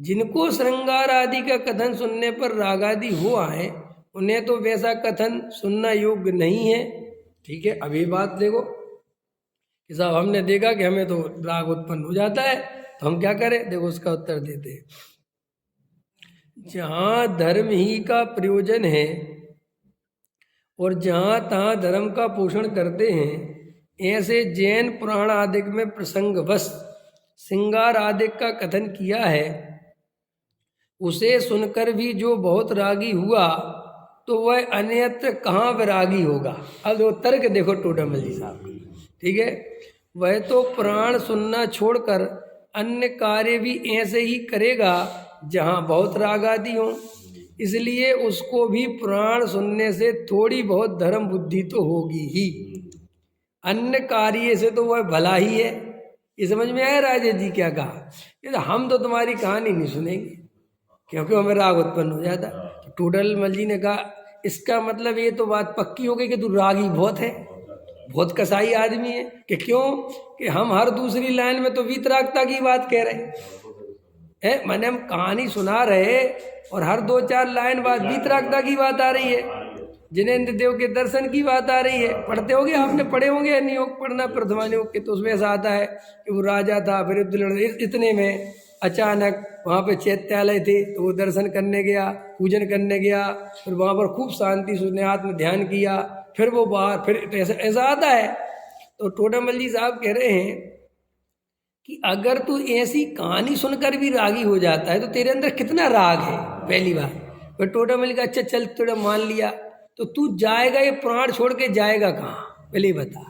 जिनको श्रृंगार आदि का कथन सुनने पर राग आदि हुआ है उन्हें तो वैसा कथन सुनना योग्य नहीं है। ठीक है, अभी बात देखो कि साहब हमने देखा कि हमें तो राग उत्पन्न हो जाता है, तो हम क्या करें? देखो उसका उत्तर देते हैं। जहाँ धर्म ही का प्रयोजन है और जहाँ तहाँ धर्म का पोषण करते हैं, ऐसे जैन पुराण आदि में प्रसंगवश श्रृंगार आदि का कथन किया है, उसे सुनकर भी जो बहुत रागी हुआ तो वह अन्यत्र कहाँ वैरागी होगा। अब वो तर्क देखो टोडामल जी साहब का, ठीक है। वह तो प्राण सुनना छोड़कर अन्य कार्य भी ऐसे ही करेगा जहाँ बहुत राग आदि हो, इसलिए उसको भी प्राण सुनने से थोड़ी बहुत धर्म बुद्धि तो होगी ही। अन्य कार्य से तो वह भला ही है। ये समझ में आया राजेश जी क्या कहा? ये हम तो तुम्हारी कहानी नहीं सुनेंगे क्योंकि हमें राग उत्पन्न हो जाता। तो टोडामल जी ने कहा इसका मतलब ये तो बात पक्की हो गई कि तू रागी बहुत है, बहुत कसाई आदमी है। कि क्यों? कि हम हर दूसरी लाइन में तो वीतरागता की बात कह रहे हैं, माने हम कहानी सुना रहे और हर 2-4 लाइन बाद वीतरागता की बात आ रही है, जिनेंद्र देव के दर्शन की बात आ रही है। पढ़ते होंगे, आपने पढ़े होंगे नियोग पढ़ना प्रथमा नियोग के, तो उसमें ऐसा आता है कि वो राजा था, फिर इतने में अचानक वहाँ पे चैत्यालय थे तो वो दर्शन करने गया, पूजन करने गया, फिर वहाँ पर खूब शांति से उसने आत्म ध्यान किया, फिर वो बाहर, फिर ऐसा आता है। तो टोडामल जी साहब कह रहे हैं कि अगर तू ऐसी कहानी सुनकर भी रागी हो जाता है तो तेरे अंदर कितना राग है, पहली बार। फिर टोडामल का अच्छा चल थोड़ा मान लिया, तो तू जाएगा, ये प्राण छोड़ के जाएगा कहाँ, पहले ही बता।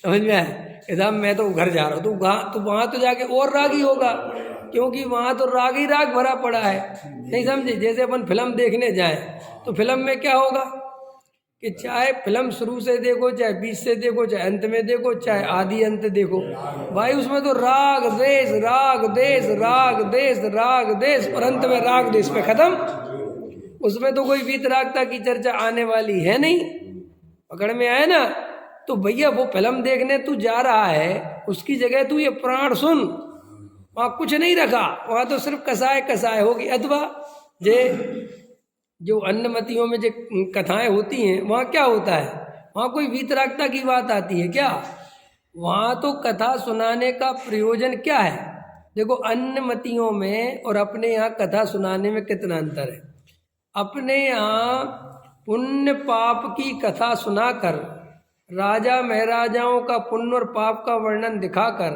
समझ में आया? मैं तो घर जा रहा हूँ, तो वहाँ तो जाके और रागी होगा, क्योंकि वहाँ तो राग ही राग भरा पड़ा है। नहीं समझे? जैसे अपन फिल्म देखने जाएं तो फिल्म में क्या होगा कि चाहे फिल्म शुरू से देखो, चाहे बीच से देखो, चाहे अंत में देखो, चाहे आदि अंत देखो, भाई उसमें तो राग देश राग देश राग देश राग देश और अंत में राग देश पे खत्म। उसमें तो कोई वीतरागता की चर्चा आने वाली है नहीं। पकड़ में आया ना? तो भैया वो फिल्म देखने तू जा रहा है, उसकी जगह तू ये प्राण सुन, वहाँ कुछ नहीं रखा, वहाँ तो सिर्फ कसाय कसाय होगी। अथवा जो अन्नमतियों में जो कथाएं होती हैं वहाँ क्या होता है? वहाँ कोई वीतरागता की बात आती है क्या? वहाँ तो कथा सुनाने का प्रयोजन क्या है? देखो अन्नमतियों में और अपने यहाँ कथा सुनाने में कितना अंतर है। अपने यहाँ पुण्य पाप की कथा सुनाकर, राजा महाराजाओं का पुण्य और पाप का वर्णन दिखाकर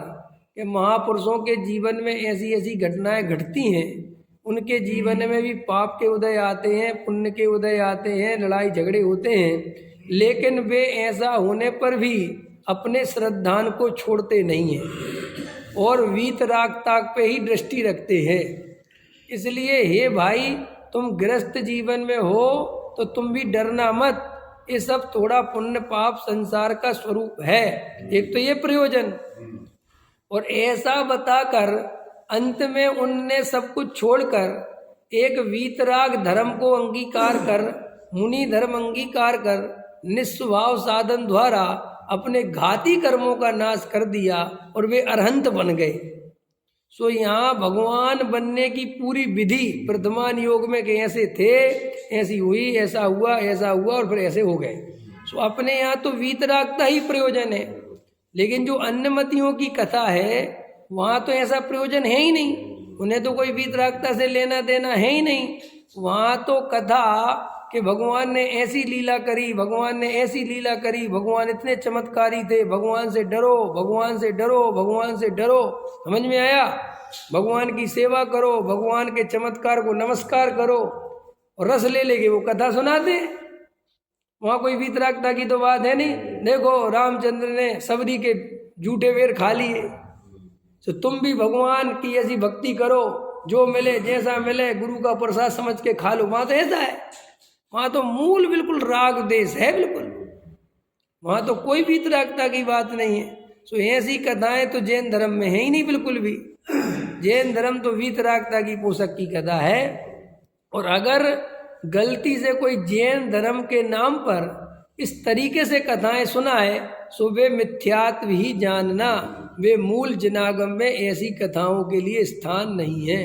कि महापुरुषों के जीवन में ऐसी ऐसी घटनाएं घटती हैं, उनके जीवन में भी पाप के उदय आते हैं, पुण्य के उदय आते हैं, लड़ाई झगड़े होते हैं, लेकिन वे ऐसा होने पर भी अपने श्रद्धान को छोड़ते नहीं हैं और वीतरागता पे ही दृष्टि रखते हैं। इसलिए हे भाई, तुम गृहस्थ जीवन में हो तो तुम भी डरना मत, ये सब थोड़ा पुण्य पाप संसार का स्वरूप है। एक तो ये प्रयोजन, और ऐसा बताकर अंत में उनने सब कुछ छोड़कर एक वीतराग धर्म को अंगीकार कर, मुनि धर्म अंगीकार कर, निस्वभाव साधन द्वारा अपने घाती कर्मों का नाश कर दिया और वे अरहंत बन गए। सो यहाँ भगवान बनने की पूरी विधि प्रथमान योग में कि ऐसे थे, ऐसी हुई, ऐसा हुआ और फिर ऐसे हो गए। सो अपने यहाँ तो वीतरागता ही प्रयोजन है, लेकिन जो अन्नमतियों की कथा है वहाँ तो ऐसा प्रयोजन है ही नहीं, उन्हें तो कोई वीतरागता से लेना देना है ही नहीं। वहाँ तो कथा कि भगवान ने ऐसी लीला करी, भगवान ने ऐसी लीला करी, भगवान इतने चमत्कारी थे, भगवान से डरो, भगवान से डरो, भगवान से डरो। समझ में आया? भगवान की सेवा करो, भगवान के चमत्कार को नमस्कार करो, और रस ले लेके वो कथा सुनाते। वहाँ कोई वीतरागता की तो बात है नहीं। देखो रामचंद्र ने सबरी के जूठे बेर खा लिए, तो तुम भी भगवान की ऐसी भक्ति करो, जो मिले जैसा मिले गुरु का प्रसाद समझ के खा लो। वहाँ तो ऐसा है, वहाँ तो मूल बिल्कुल राग देश है, बिल्कुल वहाँ तो कोई वीतरागता की बात नहीं है। सो ऐसी कथाएं तो जैन धर्म में है ही नहीं बिल्कुल भी। जैन धर्म तो वीतरागता की पोषक की कथा है, और अगर गलती से कोई जैन धर्म के नाम पर इस तरीके से कथाएं सुनाए सो वे मिथ्यात्व ही जानना, वे मूल जनागम में ऐसी कथाओं के लिए स्थान नहीं है।